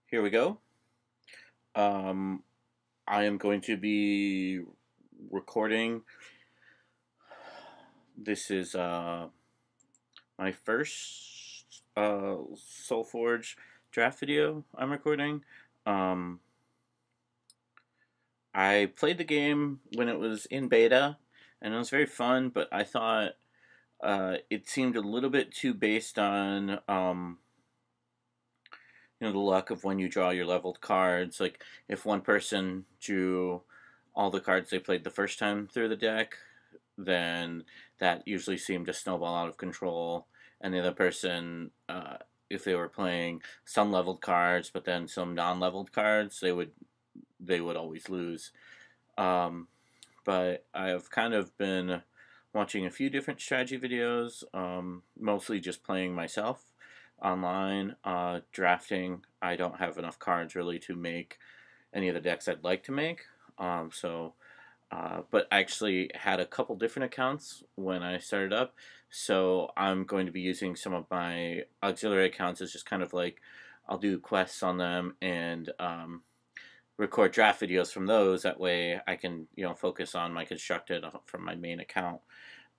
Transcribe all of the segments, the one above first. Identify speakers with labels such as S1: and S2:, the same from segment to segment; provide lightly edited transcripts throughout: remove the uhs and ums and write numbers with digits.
S1: Here we go. Um, I am going to be recording. This is my first Solforge draft video I'm recording. Um, I played the game when it was in beta, and it was very fun. But I thought it seemed a little bit too based on the luck of when you draw your leveled cards. Like if one person drew all the cards they played the first time through the deck, then that usually seemed to snowball out of control. And the other person, if they were playing some leveled cards but then some non-leveled cards, they would always lose. Um, but I've kind of been watching a few different strategy videos, mostly just playing myself online. Drafting, I don't have enough cards really to make any of the decks I'd like to make. But I actually had a couple different accounts when I started up, so I'm going to be using some of my auxiliary accounts as just kind of like I'll do quests on them and record draft videos from those. That way I can focus on my constructed from my main account.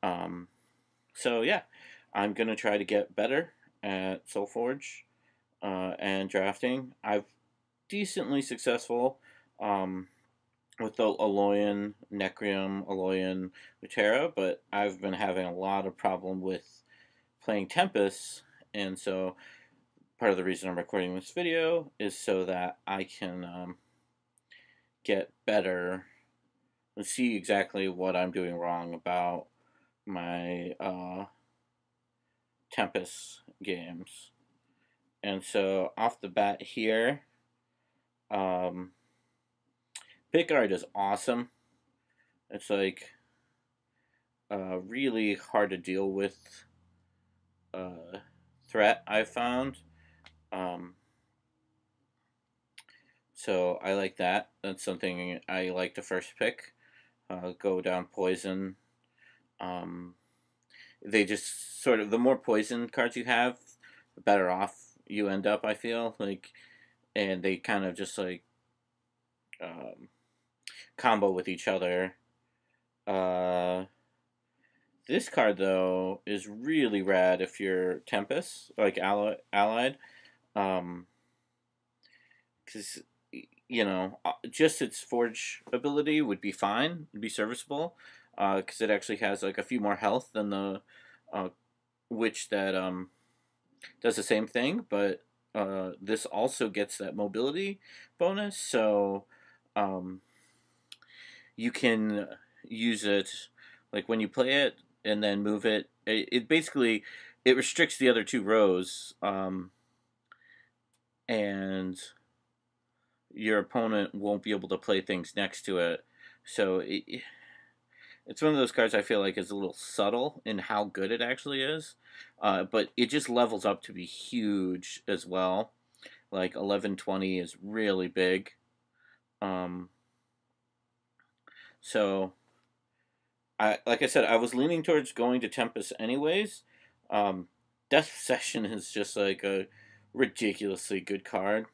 S1: Um, so yeah, I'm gonna try to get better at Solforge and drafting. I've decently successful with the Aloyan, Necrium, Aloyan, Utera, but I've been having a lot of problem with playing Tempest, and so part of the reason I'm recording this video is so that I can get better and see exactly what I'm doing wrong about my Tempest games. And so off the bat here, um, pick art is awesome. It's like really hard to deal with threat I found. Um, so I like that. That's something I like to first pick. Go down poison. Um, they just sort of the more poison cards you have, the better off you end up. I feel like, and they kind of just like um, combo with each other. Uh, this card though is really rad if you're Tempest, like allied, because just its Forge ability would be fine, it'd be serviceable, because it actually has like a few more health than the uh, witch that does the same thing, but this also gets that mobility bonus, so um, you can use it like when you play it and then move it. It basically it restricts the other two rows, and your opponent won't be able to play things next to it. So it's one of those cards I feel like is a little subtle in how good it actually is, but it just levels up to be huge as well. Like 1120 is really big. Um, so like I said, I was leaning towards going to Tempest anyways. Um, Death Session is just like a ridiculously good card.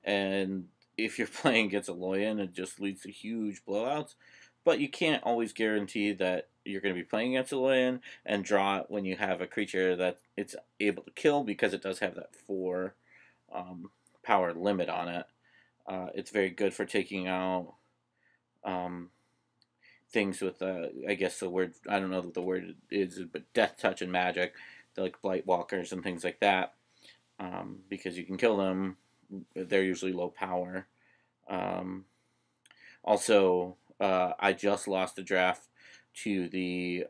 S1: And if you're playing against a Loyan, it just leads to huge blowouts. But you can't always guarantee that you're going to be playing against a Loyan and draw it when you have a creature that it's able to kill, because it does have that 4 um, power limit on it. It's very good for taking out um, things with I guess the word, I don't know what the word is, but death touch and magic, like blight walkers and things like that, because you can kill them. They're usually low power. Um, Also, I just lost a draft to the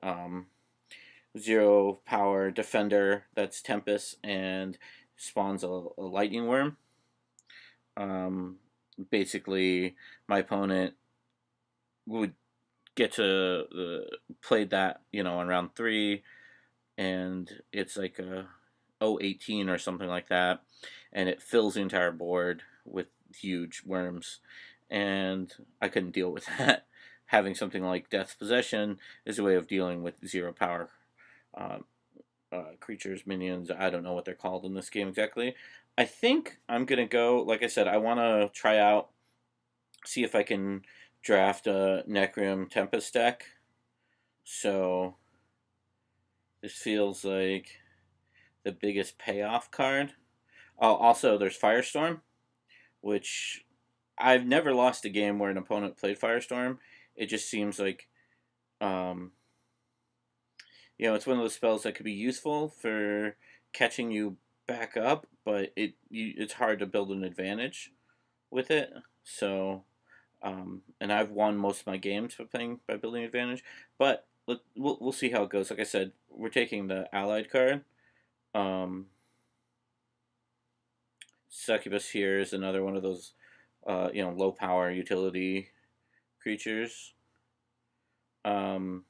S1: 0 power defender that's Tempest and spawns a lightning worm. Um, Basically, my opponent would get to play that on round 3, and it's like a 018 or something like that, and it fills the entire board with huge worms, and I couldn't deal with that. Having something like Death's Possession is a way of dealing with 0 power, um, creatures, minions. I don't know what they're called in this game exactly. I think I'm gonna go. Like I said, I want to try out, see if I can draft a Necrim Tempest deck. So this feels like the biggest payoff card. Oh, also there's Firestorm, which I've never lost a game where an opponent played Firestorm. It just seems like, um, it's one of those spells that could be useful for catching you back up, but it's hard to build an advantage with it. So, and I've won most of my games by building advantage. But we'll see how it goes. Like I said, we're taking the allied card. Um, Succubus here is another one of those, low power utility creatures. Um,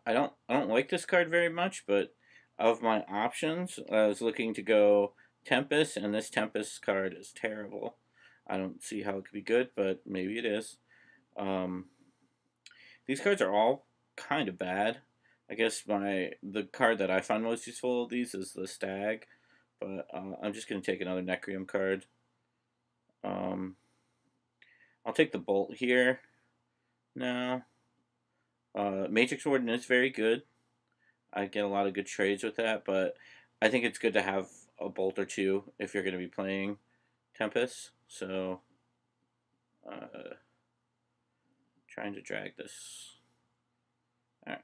S1: I don't like this card very much, but of my options, I was looking to go Tempest, and this Tempest card is terrible. I don't see how it could be good, but maybe it is. Um, these cards are all kind of bad. I guess the card that I find most useful of these is the Stag, but I'm just gonna take another Necrium card. Um, I'll take the Bolt here now. Matrix Warden is very good. I get a lot of good trades with that, but I think it's good to have a bolt or two if you're going to be playing Tempest. So, trying to drag this. All right.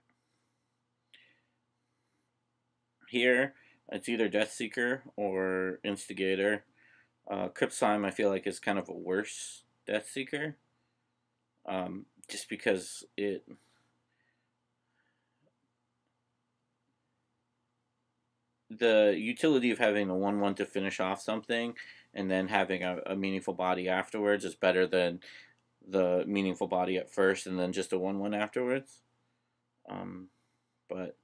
S1: Here, it's either Deathseeker or Instigator. Crypt Slime, I feel like, is kind of a worse Deathseeker. Just because the utility of having a 1/1 to finish off something and then having a meaningful body afterwards is better than the meaningful body at first and then just a 1/1 afterwards. But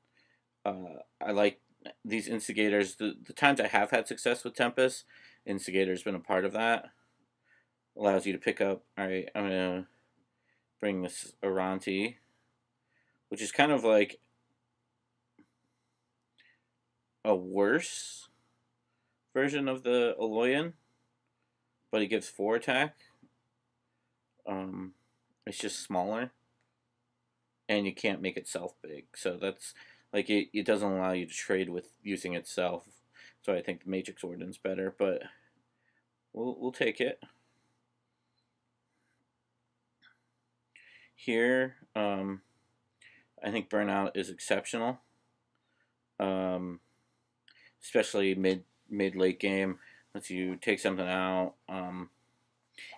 S1: I like these Instigators. The times I have had success with Tempest, Instigator's been a part of that. Allows you to pick up. Alright, I'm going to bring this Aranti, which is kind of like a worse version of the Aloyan, but it gives 4 attack. It's just smaller, and you can't make itself big. So that's like it doesn't allow you to trade with using itself. So I think the Matrix Warden's better, but we'll take it. Here, I think Burnout is exceptional, especially mid late game. Once you take something out,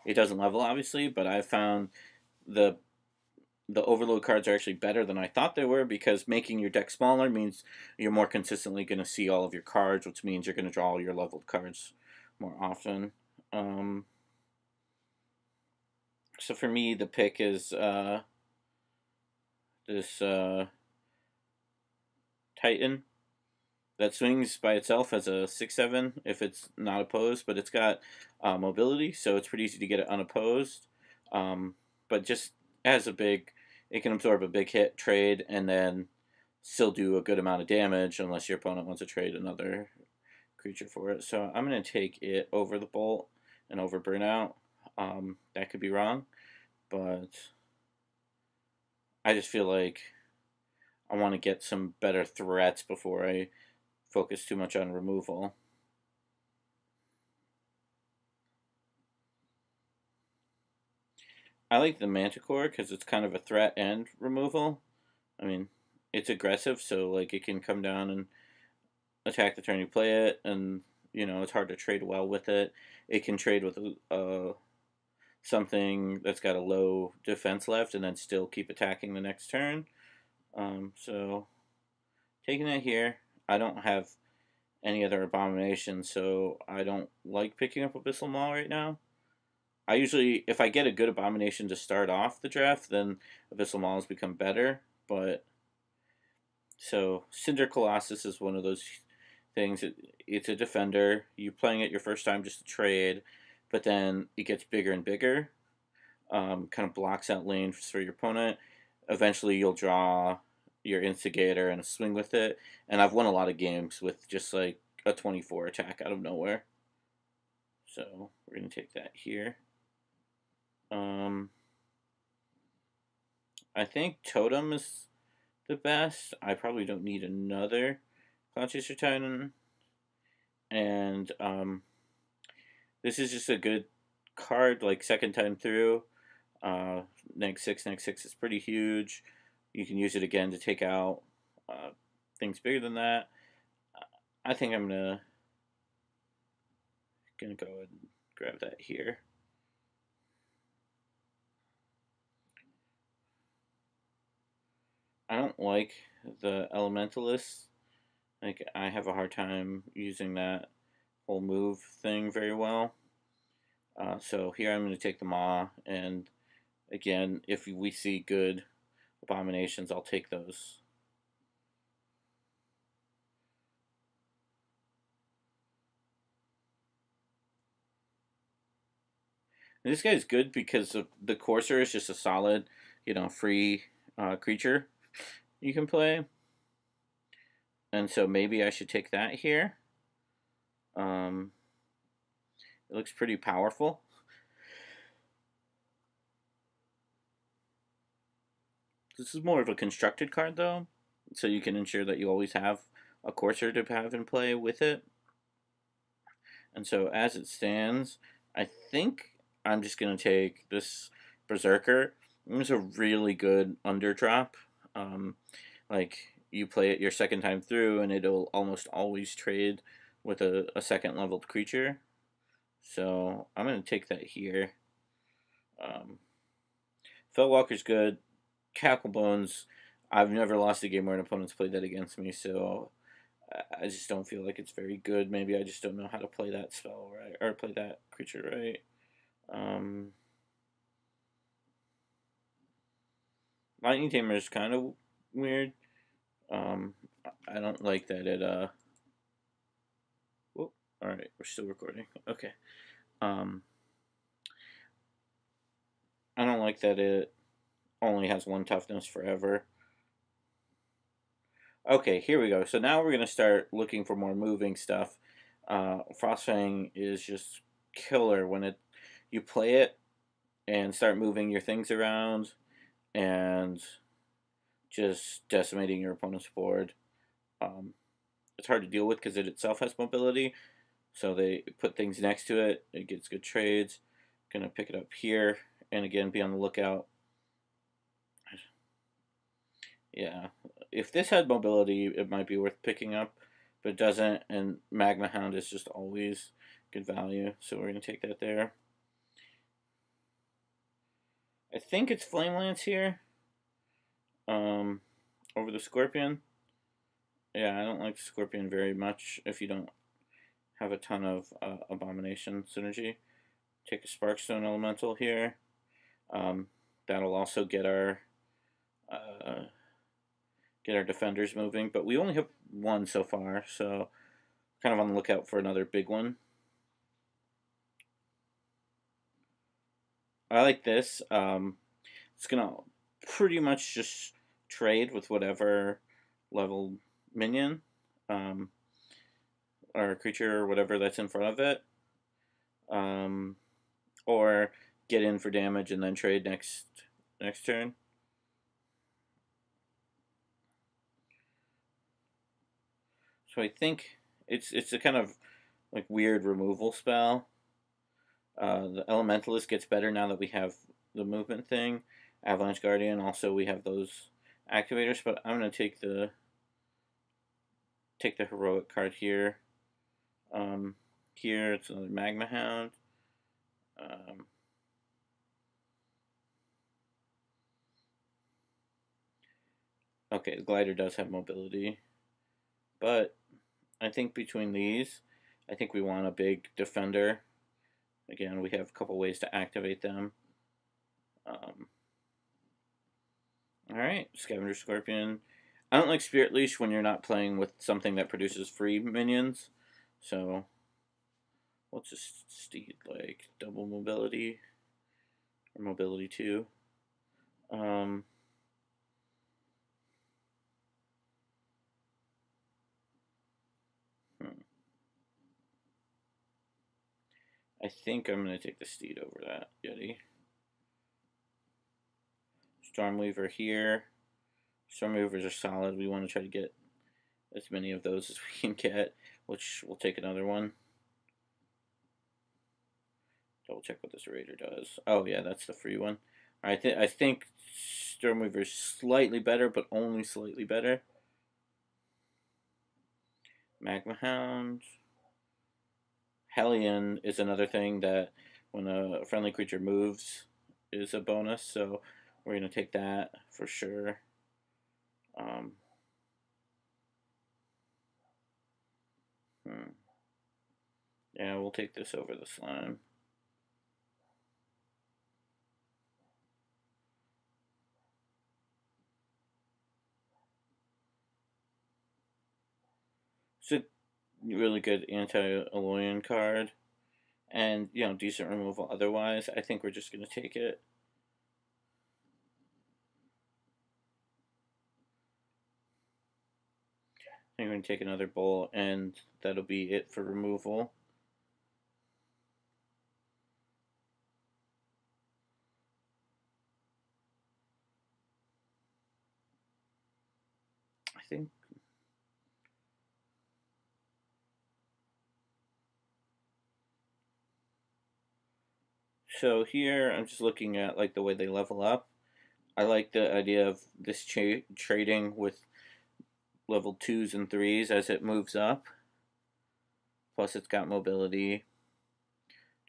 S1: it doesn't level obviously, but I found the overload cards are actually better than I thought they were, because making your deck smaller means you're more consistently going to see all of your cards, which means you're going to draw all your leveled cards more often. So for me, the pick is this Titan that swings by itself as a 6/7 if it's not opposed, but it's got mobility, so it's pretty easy to get it unopposed. But just has it can absorb a big hit trade and then still do a good amount of damage unless your opponent wants to trade another creature for it. So I'm going to take it over the Bolt and over Burnout. That could be wrong, but I just feel like I want to get some better threats before I focus too much on removal. I like the Manticore because it's kind of a threat and removal. I mean, it's aggressive, so like it can come down and attack the turn you play it, and it's hard to trade well with it. It can trade with something that's got a low defense left and then still keep attacking the next turn. So taking it here, I don't have any other abominations, so I don't like picking up Abyssal Maw right now. I usually, if I get a good abomination to start off the draft, then Abyssal Maw has become better. But so Cinder Colossus is one of those things. It's a defender. You're playing it your first time just to trade, but then it gets bigger and bigger. Kind of blocks out lanes for your opponent. eventually you'll draw your instigator and swing with it. And I've won a lot of games with just like a 24 attack out of nowhere. So we're going to take that here. I think Totem is the best. I probably don't need another Cloud Chaser Titan. And this is just a good card, like second time through. Neg 6 is pretty huge. You can use it again to take out things bigger than that. I think I'm gonna go and grab that here. I don't like the Elementalist. Like, I have a hard time using that whole move thing very well. So here I'm going to take the Maw, and again, if we see good abominations, I'll take those. And this guy's good because of the Courser is just a solid, free creature you can play. And so maybe I should take that here. It looks pretty powerful. This is more of a constructed card, though, so you can ensure that you always have a Courser to have in play with it. And so as it stands, I think I'm just going to take this Berserker. It's a really good underdrop. Like, you play it your second time through, and it'll almost always trade with a second leveled creature. So I'm going to take that here. Felwalker's good. Cacklebones, I've never lost a game where an opponent's played that against me, so I just don't feel like it's very good. Maybe I just don't know how to play that spell right, or play that creature right. Lightning Tamer is kind of weird. I don't like that it, whoop, alright, we're still recording. Okay. I don't like that it only has one toughness forever. Okay, here we go. So now we're going to start looking for more moving stuff. Frostfang is just killer when you play it and start moving your things around and just decimating your opponent's board. It's hard to deal with because it itself has mobility, so they put things next to it. It gets good trades. Gonna pick it up here, and again, be on the lookout. Yeah, if this had mobility, it might be worth picking up, but it doesn't, and Magma Hound is just always good value, so we're going to take that there. I think it's Flame Lance here, over the Scorpion. Yeah, I don't like Scorpion very much if you don't have a ton of Abomination synergy. Take a Sparkstone Elemental here. That'll also get our defenders moving, but we only have one so far, so kind of on the lookout for another big one. I like this. It's gonna pretty much just trade with whatever level minion or creature or whatever that's in front of it, or get in for damage and then trade next turn. So I think it's a kind of like weird removal spell. The Elementalist gets better now that we have the movement thing. Avalanche Guardian, also we have those activators, but I'm going to take the heroic card here. Here it's another Magma Hound. Okay, the Glider does have mobility, but I think between these, I think we want a big defender. Again, we have a couple ways to activate them. Alright, Scavenger Scorpion. I don't like Spirit Leash when you're not playing with something that produces free minions. So, what's a steed like? Double mobility? Or mobility 2? I think I'm going to take the Steed over that Yeti. Stormweaver here. Stormweavers are solid. We want to try to get as many of those as we can get, which we'll take another one. Double check what this Raider does. Oh yeah, that's the free one. I think Stormweaver's slightly better, but only slightly better. Magma Hound. Hellion is another thing that when a friendly creature moves is a bonus, so we're going to take that for sure. Yeah, we'll take this over the slime. It's a really good anti-Alloyan card. And, you know, decent removal otherwise. I think we're just going to take it. I think we're going to take another bowl, and that'll be it for removal. I think. So here, I'm just looking at like the way they level up. I like the idea of this trading with level 2s and 3s as it moves up. Plus, it's got mobility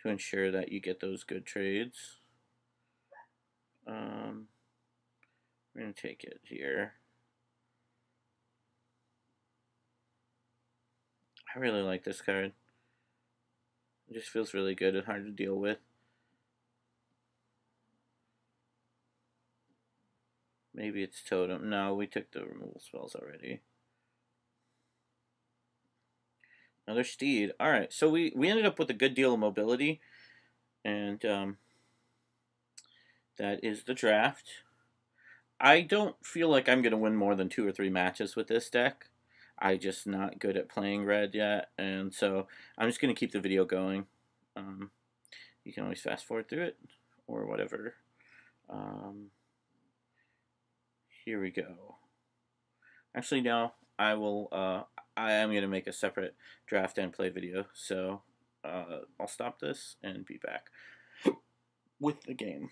S1: to ensure that you get those good trades. We're going to take it here. I really like this card. It just feels really good and hard to deal with. Maybe it's Totem. No, we took the removal spells already. Another Steed. Alright, so we ended up with a good deal of mobility. And that is the draft. I don't feel like I'm going to win more than 2 or 3 matches with this deck. I'm just not good at playing red yet. And so I'm just going to keep the video going. You can always fast forward through it or whatever. Here we go. Actually, no. I am going to make a separate draft and play video. So I'll stop this and be back with the game.